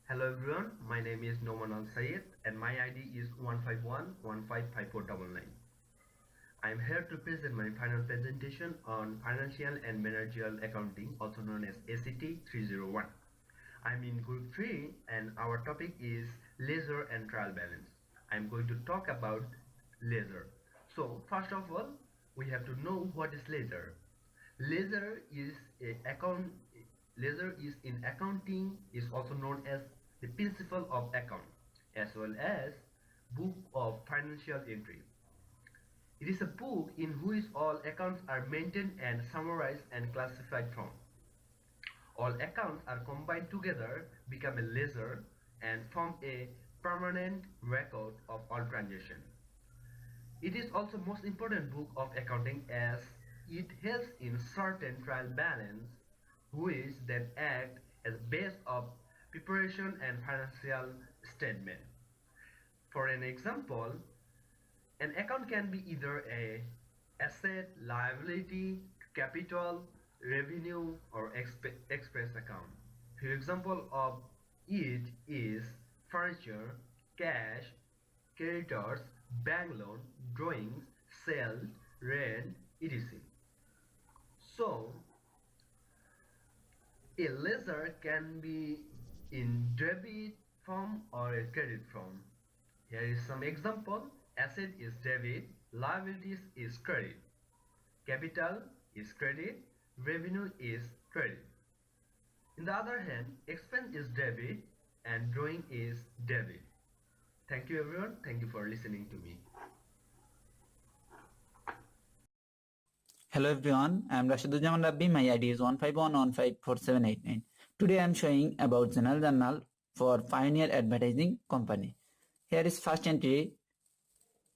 Hello everyone, my name is Noman Al Sayed and my ID is 151155499. I am here to present my final presentation on Financial and Managerial Accounting, also known as ACT 301. I am in Group 3 and our topic is Ledger and Trial Balance. I am going to talk about ledger. So first of all, we have to know what is ledger. Ledger is a account. Ledger is in accounting is also known as the principle of account as well as book of financial entry. It is a book in which all accounts are maintained and summarized and classified from. All accounts are combined together, become a ledger, and form a permanent record of all transactions. It is also most important book of accounting as it helps in certain trial balance which then act as base of preparation and financial statement. For an example, an account can be either a asset, liability, capital, revenue or expense account. For example of it is furniture, cash, creditors, bank loan, drawings, sales, rent, etc. So, a ledger can be in debit form or a credit form. Here is some example. Asset is debit, liabilities is credit, capital is credit, revenue is credit. In the other hand, expense is debit and drawing is debit. Thank you everyone. Thank you for listening to me. Hello everyone, I am Rashiduzzaman Rabbi. My ID is 151154789. Today I am showing about General Journal for Pioneer Advertising Company. Here is first entry.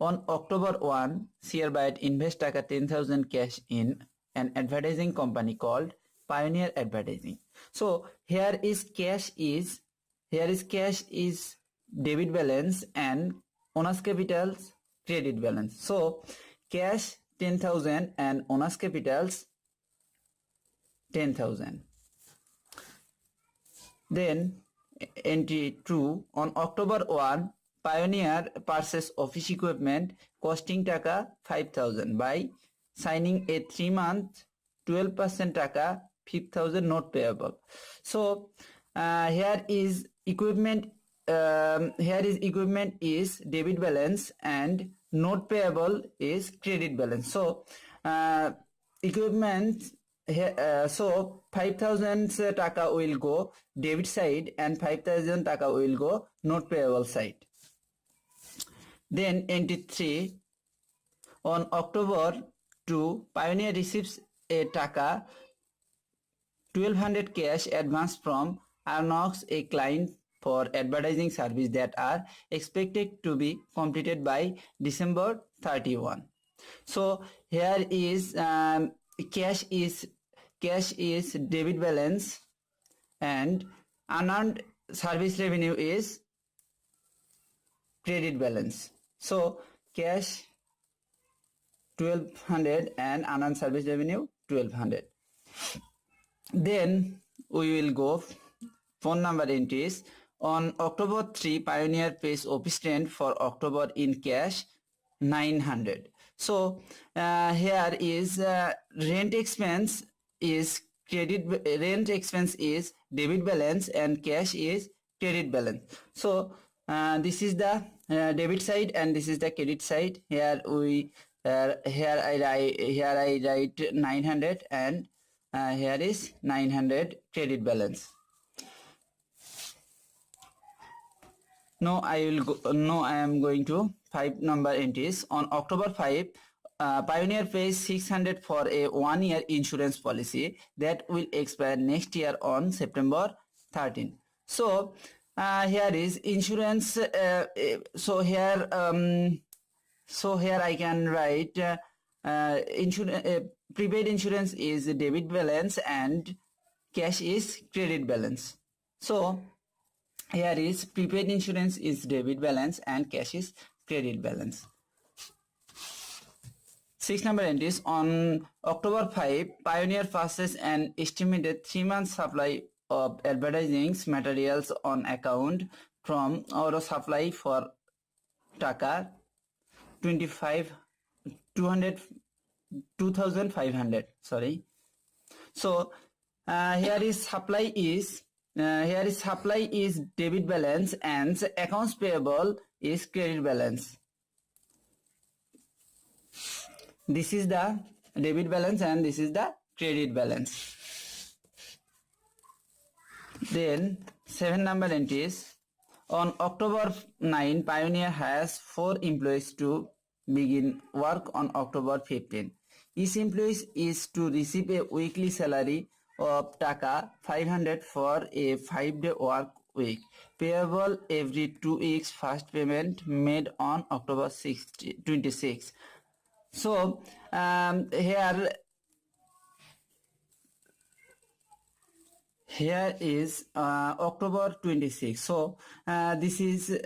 On October 1, share buyer invest taka 10,000 cash in an advertising company called Pioneer Advertising. So here is cash is debit balance and owner's capital's credit balance. So cash 10,000 and owner's capital's 10,000. Then entry 2, on October 1, Pioneer purchase office equipment costing taka 5,000 by signing a 3-month 12% taka 5,000 note payable. So here is equipment is debit balance and note payable is credit balance. So equipment so 5,000 taka will go debit side and 5,000 taka will go note payable side. Then entry 3, on October 2, Pioneer receives a taka 1,200 cash advance from Arnox, a client for advertising service that are expected to be completed by December 31. So here is cash is debit balance and unearned service revenue is credit balance. So cash 1,200 and unearned service revenue 1,200. Then we will go phone number entries. On October 3, Pioneer pays office rent for October in cash 900. So here is rent expense is debit balance and cash is credit balance. So this is the debit side and this is the credit side. Here I write 900 and here is 900 credit balance. Now I am going to 5 number entries. On October 5, Pioneer pays 600 for a 1-year insurance policy that will expire next year on September 13. So here is insurance. So here I can write prepaid insurance is debit balance and cash is credit balance. So here is prepaid insurance is debit balance and cash is credit balance. 6 number entries. On October 5, Pioneer purchases an estimated 3-month supply of advertising materials on account from our supply for taka 25 200 2500, sorry. So here is supply is debit balance and accounts payable is credit balance. This is the debit balance and this is the credit balance. Then 7 number entries. On October 9, Pioneer has 4 employees to begin work on October 15. Each employee is to receive a weekly salary of taka 500 for a 5-day work week, payable every 2 weeks. First payment made on October 26. So here is October 26. So this is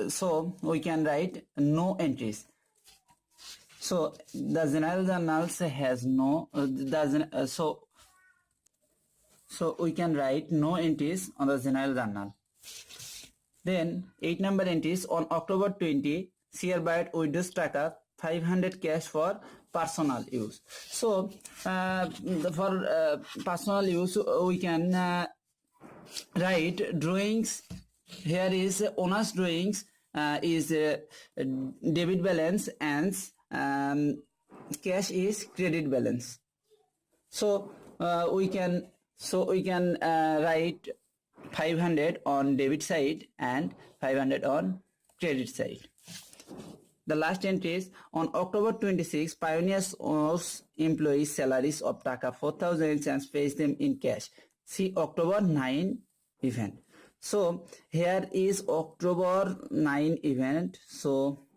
so we can write no entries. So the general journals has no so we can write no entries on the general journal. Then 8 number entries on October 20, Sharebyte withdraws taka 500 cash for personal use. So for personal use we can write drawings. Here is owner's drawings is debit balance and cash is credit balance. So we can write 500 on debit side and 500 on credit side. The last entry is on October 26, Pioneers owes employees salaries of taka 4,000 and pays them in cash. See October 9 event. So here is October 9 event. So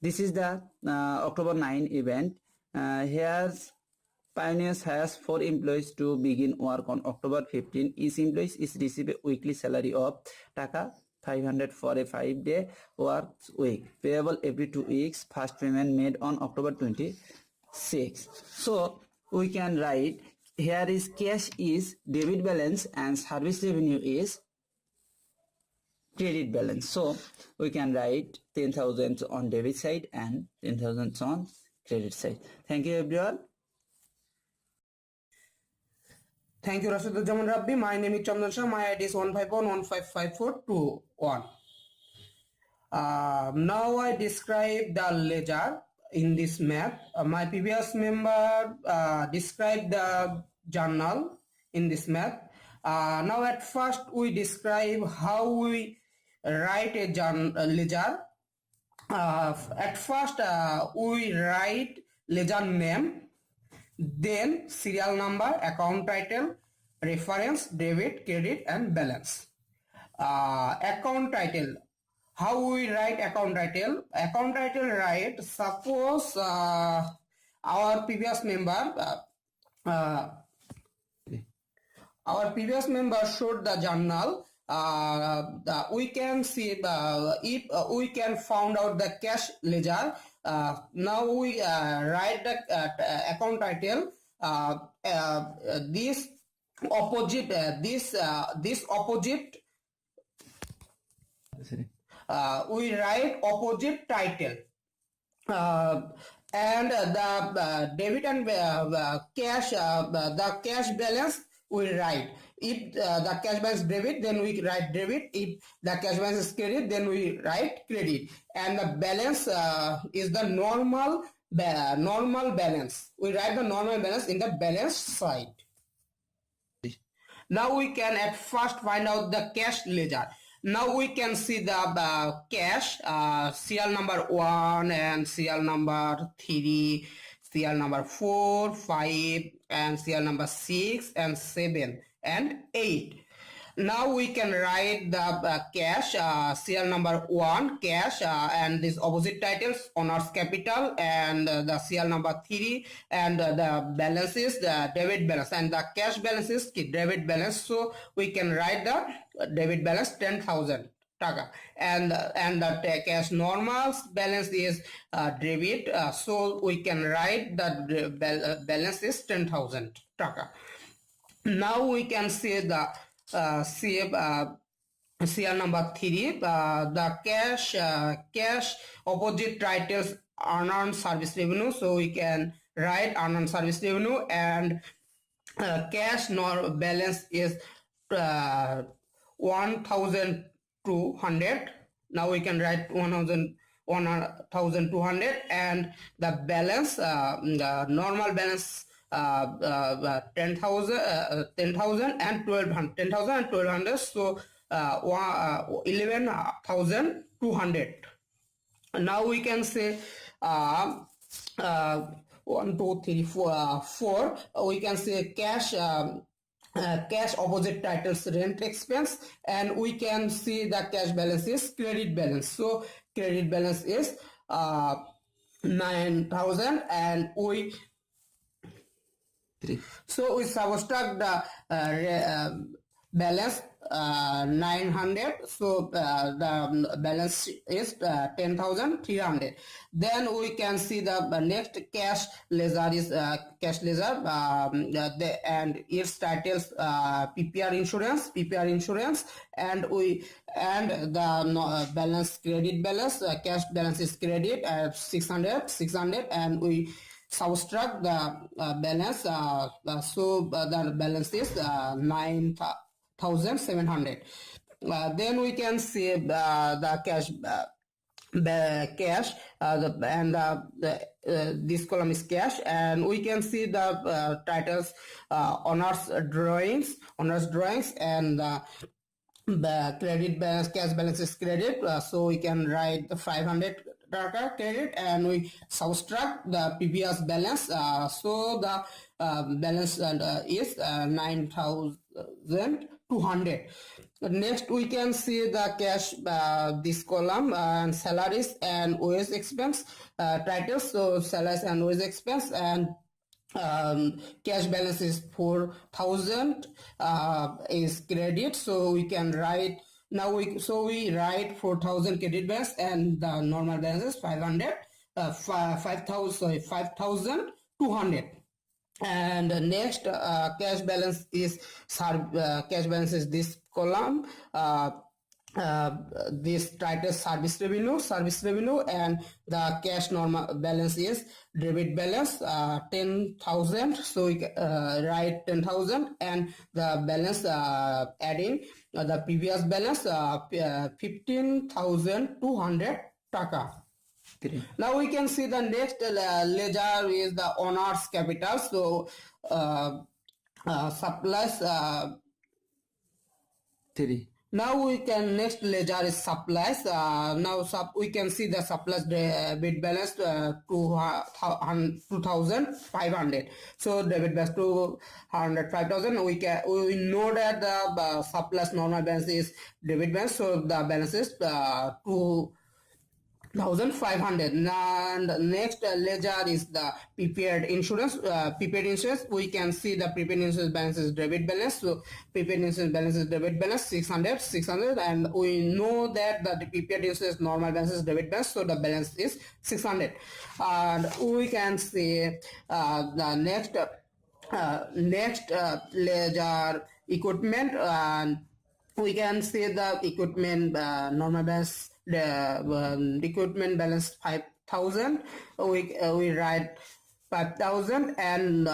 this is the October 9 event. Here Pioneers has 4 employees to begin work on October 15. Each employee is receive a weekly salary of taka 500 for a 5-day work week, payable every 2 weeks. First payment made on October 26. So we can write here is cash is debit balance and service revenue is credit balance. So we can write 10,000 on debit side and 10,000 on credit side. Thank you everyone. Thank you, Rashiduzzaman Rabbi. My name is Chandan Shah. My ID is 151155421. Now I describe the ledger in this map. My previous member described the journal in this map. Now at first we describe how we write a ledger. At first we write ledger name, then serial number, account title, reference, debit, credit and balance. Account title. How we write account title? Account title write, suppose our previous member showed the journal. We can see if we can find out the cash ledger. Now we write the account title. This opposite we write opposite title. And the debit and cash, the cash balance we write. If the cash balance debit, then we write debit. If the cash balance is credit, then we write credit. And the balance is the normal balance. We write the normal balance in the balance side. Now we can at first find out the cash ledger. Now we can see the cash, serial number 1 and serial number 3, serial number 4, 5 and serial number 6 and 7 and 8. Now we can write the cash, serial number 1 cash and this opposite titles honors capital, and the serial number 3 and the balance is the debit balance, and the cash balance is debit balance. So we can write the debit balance 10,000 taka, and the cash normal balance is debit. So we can write the balance is 10,000 taka. Now we can see the CL number 3, the cash opposite titles unearned service revenue. So we can write unearned service revenue, and cash nor balance is 1,200. Now we can write 1,200, and the balance, the normal balance, 10,000, 10,000 and 1,200, 10,000 and 1,200. So 11,200. Now we can say uh, 1, 2, 3, 4, 4. We can say cash opposite titles rent expense, and we can see the cash balance is credit balance. So credit balance is 9,000, and so we subtract the balance 900. So the balance is 10,300. Then we can see the next cash ledger is cash ledger, and its titles PPR insurance, and the balance, credit balance, cash balance is credit at 600, and we subtract the balance. So the balance is 9,700. Then we can see the cash. The cash, this column is cash, and we can see the titles honors drawings, and the credit balance, cash balance is credit. So we can write the 500 taka credit, and we subtract the previous balance. So the balance is 9,200. Next we can see the cash, this column, and salaries and wage expense titles. So salaries and wage expense, and cash balance is 4,000 is credit. So we can write, we write 4,000 credit balance, and the normal balance is 500, 5,200. And next cash balance is this column, this title service revenue, and the cash normal balance is debit balance 10,000. So we write 10,000, and the balance adding the previous balance 15,200 taka. Now we can see the next ledger is the owner's capital. So supplies. 3. Now we can, next ledger is supplies. Now we can see the supplies debit balance 2,500. So debit balance 205,000. We know that the supplies normal balance is debit balance, so the balance is 2,500. And next ledger is the prepaid insurance. We can see the prepaid insurance balance is debit balance. So prepaid insurance balance is debit balance 600, and we know that the prepaid insurance normal balance is debit balance, so the balance is 600. And we can see the next ledger equipment, and we can see the equipment normal balance, the equipment balance 5,000. We write 5,000, and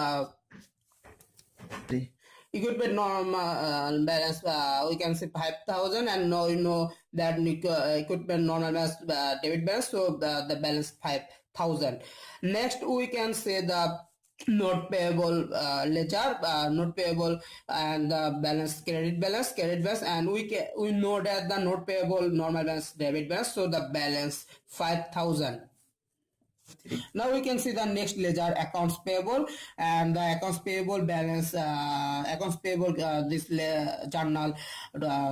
equipment normal balance, we can say 5,000, and now you know that equipment normal balance debit balance, so the balance 5,000. Next we can say the note payable ledger, note payable, and the balance credit balance, and we know that the note payable normal balance debit balance, so the balance 5,000. Now we can see the next ledger, accounts payable, and the accounts payable balance, this journal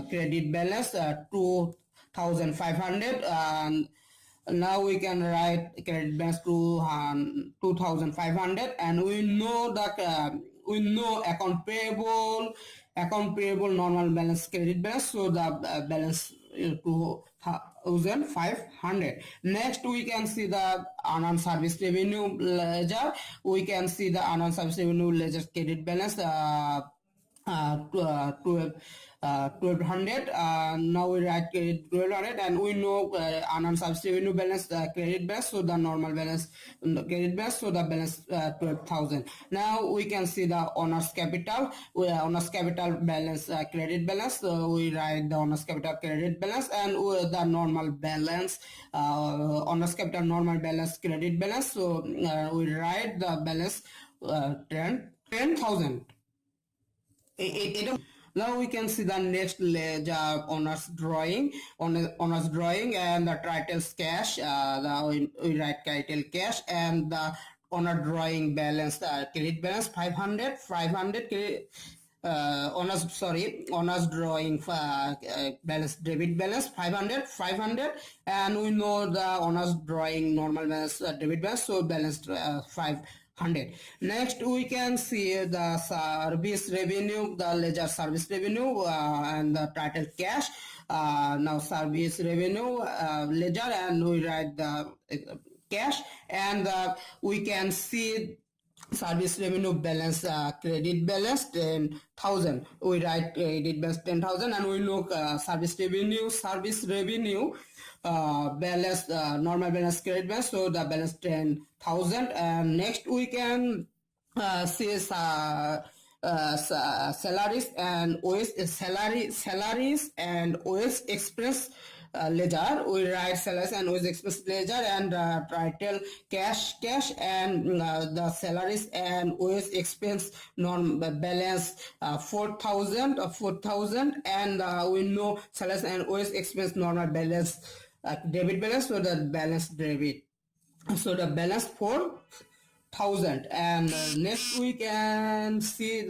credit balance 2,500, and now we can write credit balance to 2,500, and we know that account payable normal balance credit balance, so the balance 2,500. Next we can see the unearned service revenue ledger. We can see the unearned service revenue ledger credit balance 12 1200. Now we write credit 1200, and we know unearned service revenue balance, credit balance, so the normal balance, credit balance, so the balance 12,000. Now we can see the owner's capital. Owner's capital balance, credit balance, so we write the owner's capital credit balance, and the normal balance, owner's capital normal balance credit balance, so we write the balance 10,000. Now we can see the next ledger honors drawing, honors drawing, and the titles cash. We write title cash, and the honor drawing balance, credit balance 500, 500 credit, honors drawing balance debit balance 500, 500, and we know the honors drawing normal balance, debit balance, so balance 500. Next we can see the service revenue, the ledger service revenue, and the title cash. Now service revenue, ledger, and we write the cash, and we can see service revenue balance, credit balance 10,000. We write credit balance 10,000, and we look service revenue balance, normal balance, credit balance, so the balance 10,000. And next we can see salaries and salaries and OS express ledger. We write salaries and OS express ledger, and title cash, and the salaries and OS expense norm balance 4,000, and we know salaries and OS expense normal balance, debit balance, so the balance debit, so the balance 4,000. And next we can see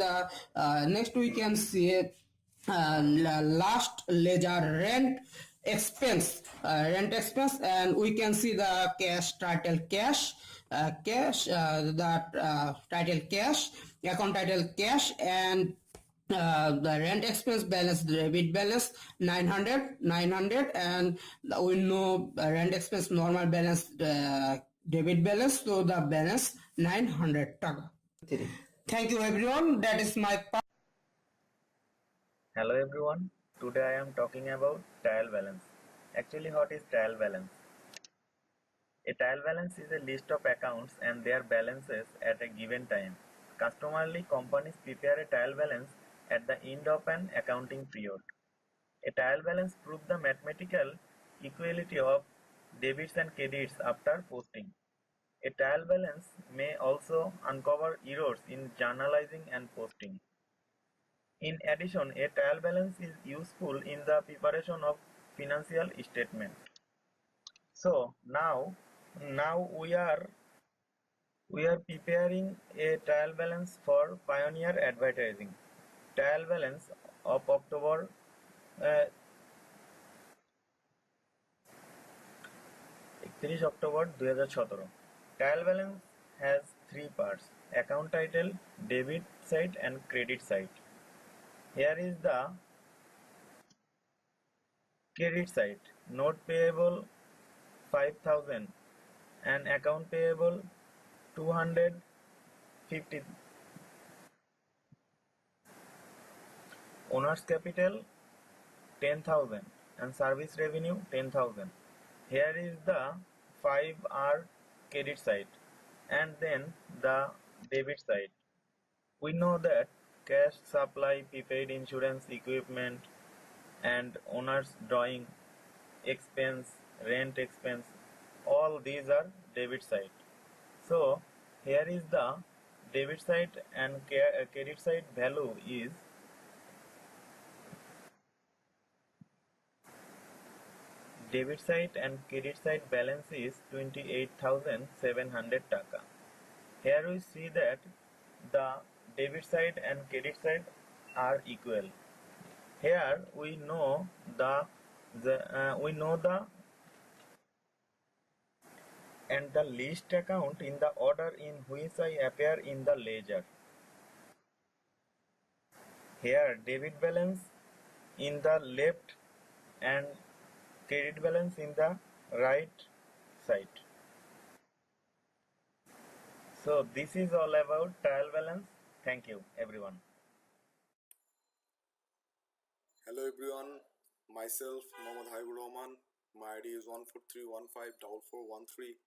last ledger rent expense, and we can see the cash, title cash, that title cash, account title cash, and the rent expense balance, debit balance 900, and we know rent expense normal balance, debit balance, so the balance 900 taka. Thank you everyone, that is my part. Hello everyone, today I am talking about trial balance. Actually, what is trial balance? A trial balance is a list of accounts and their balances at a given time. Customarily, companies prepare a trial balance at the end of an accounting period. A trial balance proves the mathematical equality of debits and credits after posting. A trial balance may also uncover errors in journalizing and posting. In addition, a trial balance is useful in the preparation of financial statement. So now we are preparing a trial balance for Pioneer Advertising. Trial balance of October 31 October 2017. Trial balance has three parts: account title, debit side, and credit side. Here is the credit side: note payable 5,000 and account payable 250. Owner's capital 10,000 and service revenue 10,000. Here is the 5R credit side, and then the debit side. We know that cash supply, prepaid insurance, equipment, and owner's drawing expense, rent expense, all these are debit side. So here is the debit side, and credit side value is debit side and credit side balance is 28,700 taka. Here we see that the debit side and credit side are equal. Here we know the and the least account in the order in which I appear in the ledger. Here debit balance in the left and credit balance in the right side. So this is all about trial balance. Thank you everyone. Hello everyone, myself Mohammad Haibur Rahman. My ID is 143154413.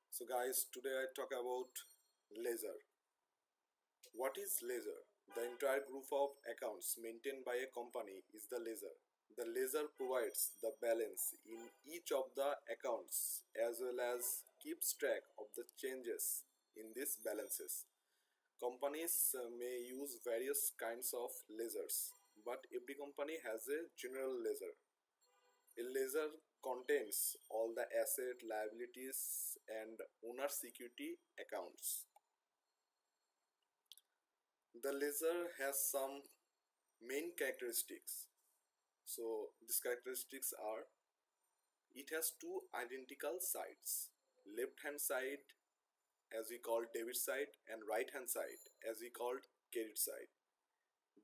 So guys, today I talk about ledger. What is ledger? The entire group of accounts maintained by a company is the ledger. The ledger provides the balance in each of the accounts as well as keeps track of the changes in these balances. Companies may use various kinds of ledgers, but every company has a general ledger. A ledger contains all the asset, liabilities, and owner security accounts. The ledger has some main characteristics. So these characteristics are: it has two identical sides. Left hand side as we call debit side and right hand side as we called credit side.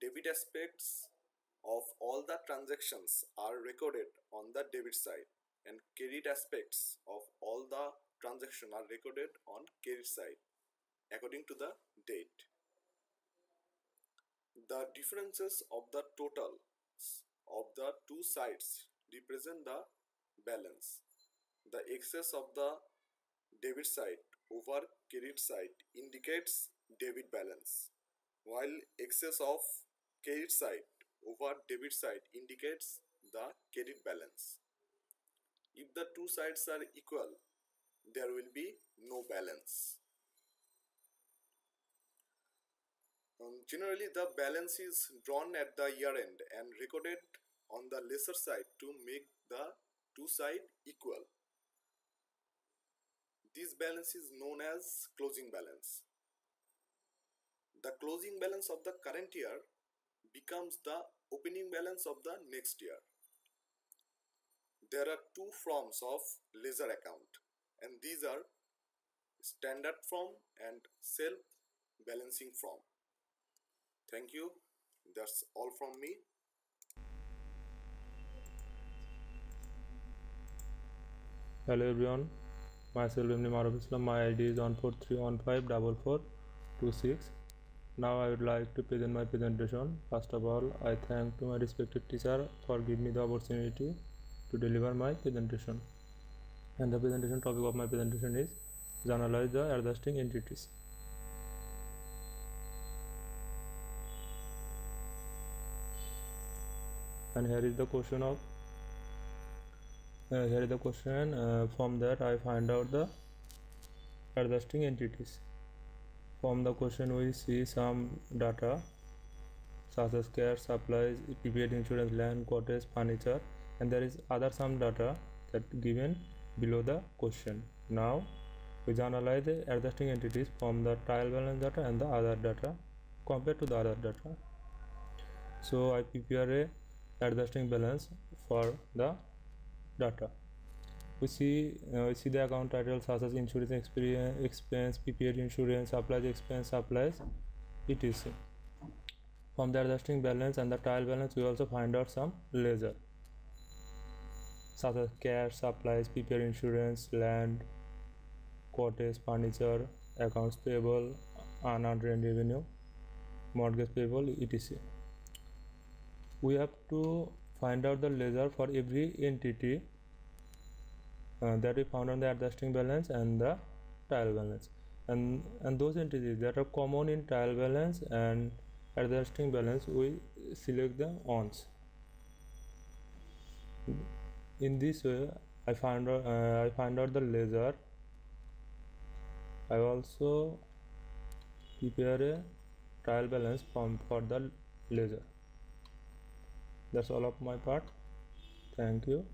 Debit aspects of all the transactions are recorded on the debit side and credit aspects of all the transactions are recorded on credit side according to the date. The differences of the totals of the two sides represent the balance. The excess of the debit side over credit side indicates debit balance, while excess of credit side over debit side indicates the credit balance. If the two sides are equal, there will be no balance. Generally, the balance is drawn at the year end and recorded on the lesser side to make the two sides equal. This balance is known as closing balance. The closing balance of the current year becomes the opening balance of the next year. There are two forms of ledger account, and these are standard form and self balancing form. Thank you. That's all from me. Hello everyone, myself Emni Maruf Islam. My ID is 143154426. Now I would like to present my presentation. First of all, I thank to my respected teacher for giving me the opportunity to deliver my presentation. And the presentation topic of my presentation is analyze the adjusting entities. And here is the question from that I find out the adjusting entities. From the question we see some data such as care, supplies, prepaid insurance, land, cottage, furniture, and there is other some data that given below the question. Now we analyze the adjusting entities from the trial balance data and the other data compared to the other data. So I prepare a adjusting balance for the data. We see the account title such as insurance expense, prepaid insurance, supplies expense, supplies, etc. From the adjusting balance and the trial balance, we also find out some ledger such as cash, supplies, prepaid insurance, land, cottage, furniture, accounts payable, unearned revenue, mortgage payable, etc. We have to find out the ledger for every entity that we found on the adjusting balance and the trial balance, and those entities that are common in trial balance and adjusting balance, we select the once. In this way I find out the ledger. I also prepare a trial balance form for the ledger. That's all of my part. Thank you.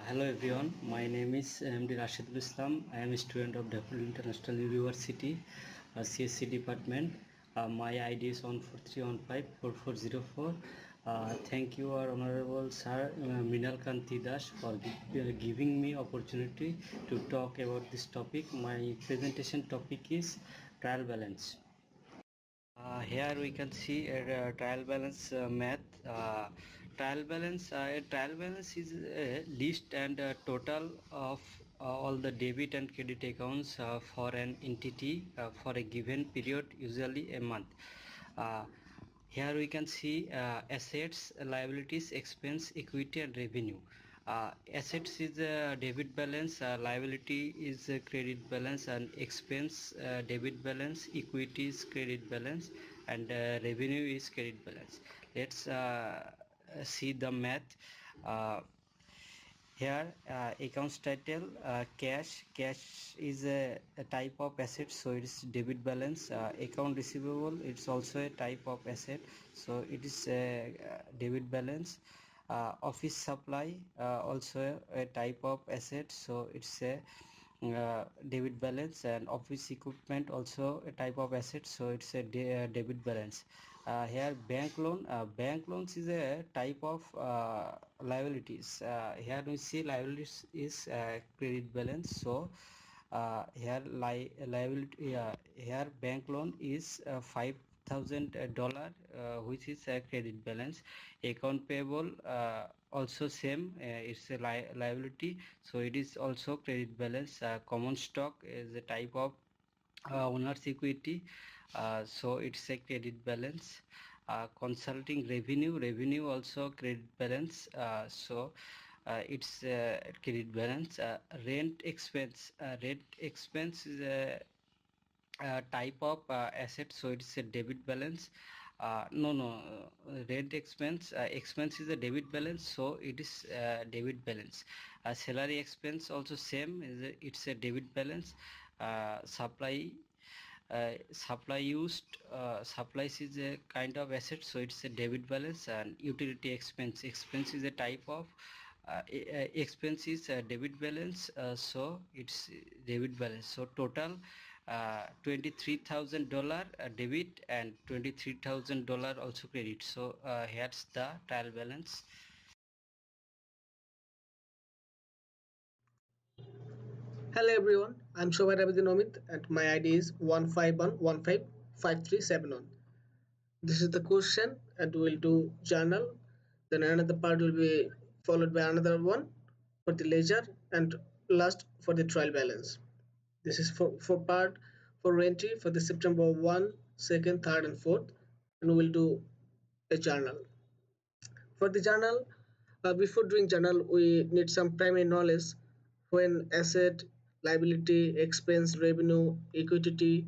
Hello everyone, my name is MD Rashidul Islam. I am a student of Daffodil International University, CSC department. My ID is 143154404. Thank you, our honorable sir Minal Kanti Das, for giving me opportunity to talk about this topic. My presentation topic is trial balance. Here we can see a trial balance math. A trial balance is a list and a total of all the debit and credit accounts for an entity for a given period, usually a month. Uh, Here we can see assets, liabilities, expense, equity and revenue. Assets is a debit balance, liability is a credit balance, and expense debit balance, equity is credit balance, and revenue is credit balance. Let's see the math. Here accounts title, cash is a type of asset, so it is debit balance. Account receivable, it's also a type of asset, so it is a debit balance. Office supply, also a type of asset, so it's a debit balance. And office equipment, also a type of asset, so it's a debit balance. Here bank loans is a type of liabilities. Here we see liabilities is credit balance, so here liability, here bank loan is $5,000, which is a credit balance. Account payable, also same, it's a liability, so it is also credit balance. Common stock is a type of owner's equity, so it's a credit balance. Consulting revenue also credit balance, so it's credit balance. Rent expense is a type of asset, so it's a debit balance. Rent expense is a debit balance, so it is debit balance. Salary expense also same, it's a debit balance. Supply used, supplies is a kind of asset, so it's a debit balance. And utility expense is a type of expense is a debit balance, so it's debit balance. So total $23,000 debit and $23,000 also credit. So here's the trial balance. Hello everyone, I'm Shobar Abidin and my ID is 151155371. This is the question and we'll do journal. Then another part will be followed by another one for the ledger and last for the trial balance. This is for part for entry for the September 1, 2nd, 3rd and 4th and we'll do a journal. For the journal, before doing journal, we need some primary knowledge when asset, liability, expense, revenue, equity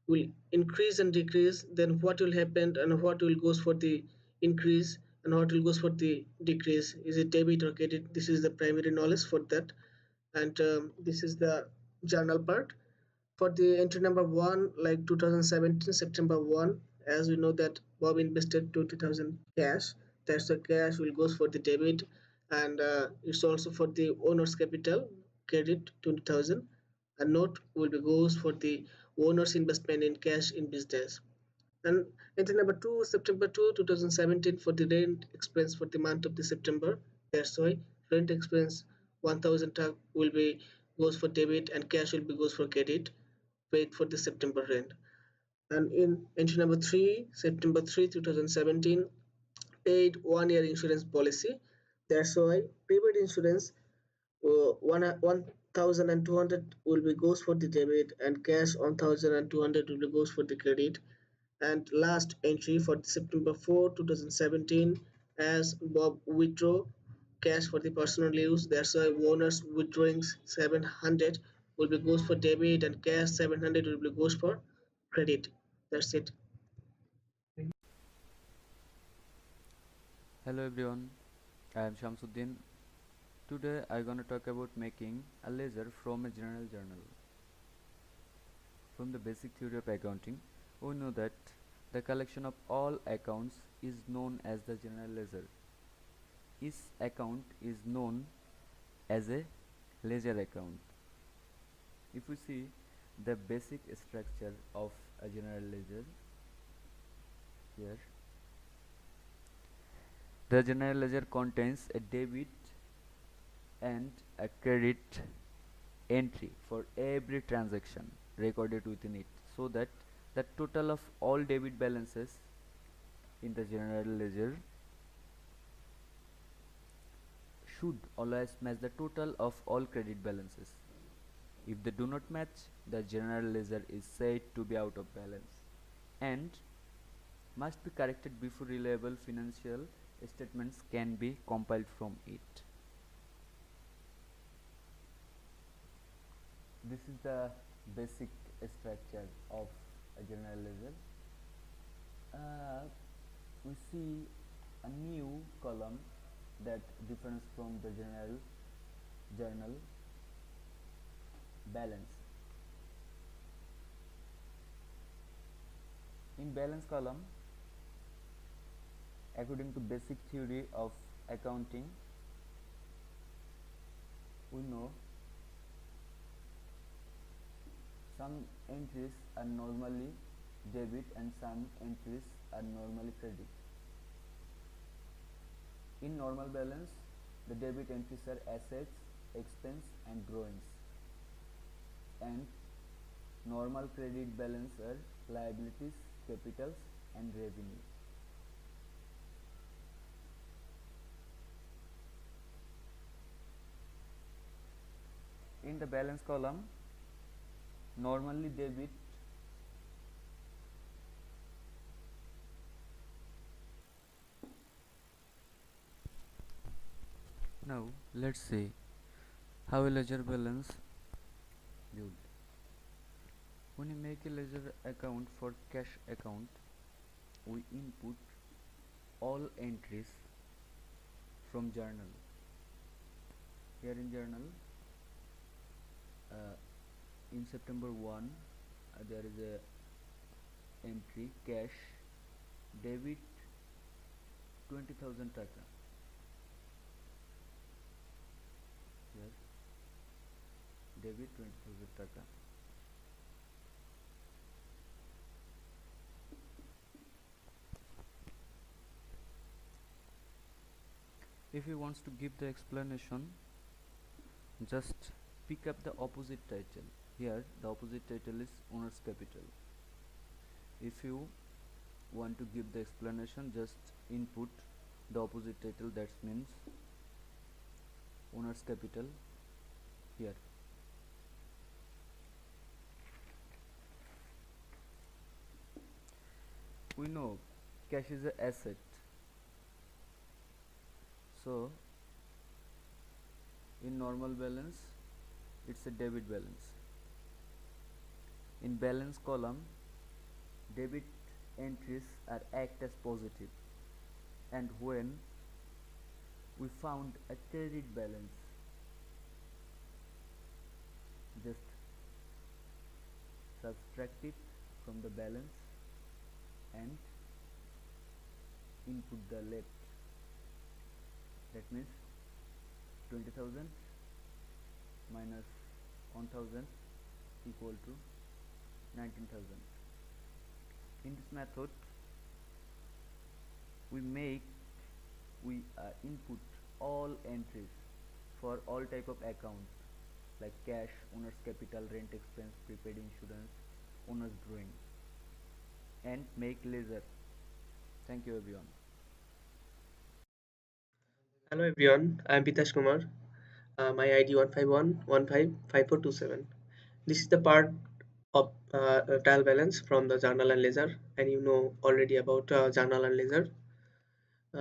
will increase and decrease, then what will happen and what will goes for the increase and what will goes for the decrease. Is it debit or credit? This is the primary knowledge for that. And this is the journal part for the entry number one, like 2017 September 1, as we know that Bob invested 20,000 cash. That's the cash will goes for the debit, and it's also for the owner's capital credit 20,000. A note will be goes for the owner's investment in cash in business. And entry number 2 September 2 2017 for the rent expense for the month of the September. That's why rent expense 1,000 will be goes for debit and cash will be goes for credit paid for the September rent. And in entry number 3 September 3 2017 paid 1 year insurance policy. That's why prepaid insurance 1,200 will be goes for the debit and cash 1,200 will be goes for the credit. And last entry for September 4 2017 as Bob withdraw cash for the personal use. That's why owners withdrawing 700 will be goes for debit and cash 700 will be goes for credit. That's it. Hello everyone, I am Shamsuddin. Today I am gonna talk about making a ledger from a general journal. From the basic theory of accounting, we know that the collection of all accounts is known as the general ledger. Each account is known as a ledger account. If we see the basic structure of a general ledger here, the general ledger contains a debit and a credit entry for every transaction recorded within it, so that the total of all debit balances in the general ledger should always match the total of all credit balances. If they do not match, the general ledger is said to be out of balance. And must be corrected before reliable financial statements can be compiled from it. This is the basic structure of a general ledger. We see a new column that differs from the general journal balance. In balance column, according to basic theory of accounting, we know some entries are normally debit and some entries are normally credit. In normal balance, the debit entries are assets, expense and drawings, and normal credit balance are liabilities, capitals and revenue. In the balance column, normally debit now let's see how a ledger balance viewed. When you make a ledger account for cash account, we input all entries from journal. Here in journal, in September 1, there is a entry cash debit 20,000 taka. Here debit 20,000 taka. If he wants to give the explanation, just pick up the opposite title. Here the opposite title is owner's capital. If you want to give the explanation, just input the opposite title, that means owner's capital here. We know cash is an asset, so in normal balance it's a debit balance. In balance column, debit entries are act as positive, and when we found a credit balance, just subtract it from the balance and input the left. That means 20,000 minus 1,000 equal to 19,000. In this method, we input all entries for all type of accounts like cash, owner's capital, rent expense, prepaid insurance, owner's drawing, and make ledger. Thank you everyone. Hello everyone, I am Pitash Kumar. My ID 151155427. This is the part of trial balance from the journal and ledger, and you know already about journal and ledger.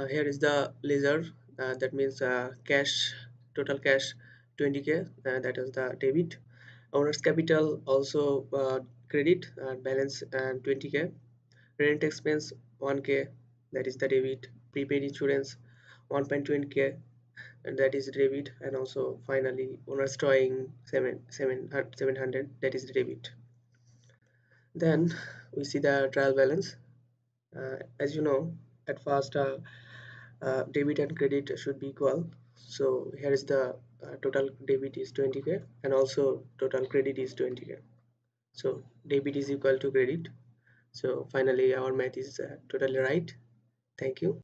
Here is the ledger, that means cash, total cash 20k, that is the debit. Owner's capital also credit, balance 20k. Rent expense 1k, that is the debit. Prepaid insurance 1.20k, and that is debit. And also finally owner's drawing 700, that is the debit. Then we see the trial balance. As you know, at first debit and credit should be equal. So here is the total debit is 20k and also total credit is 20k. So debit is equal to credit. So finally our math is totally right. Thank you.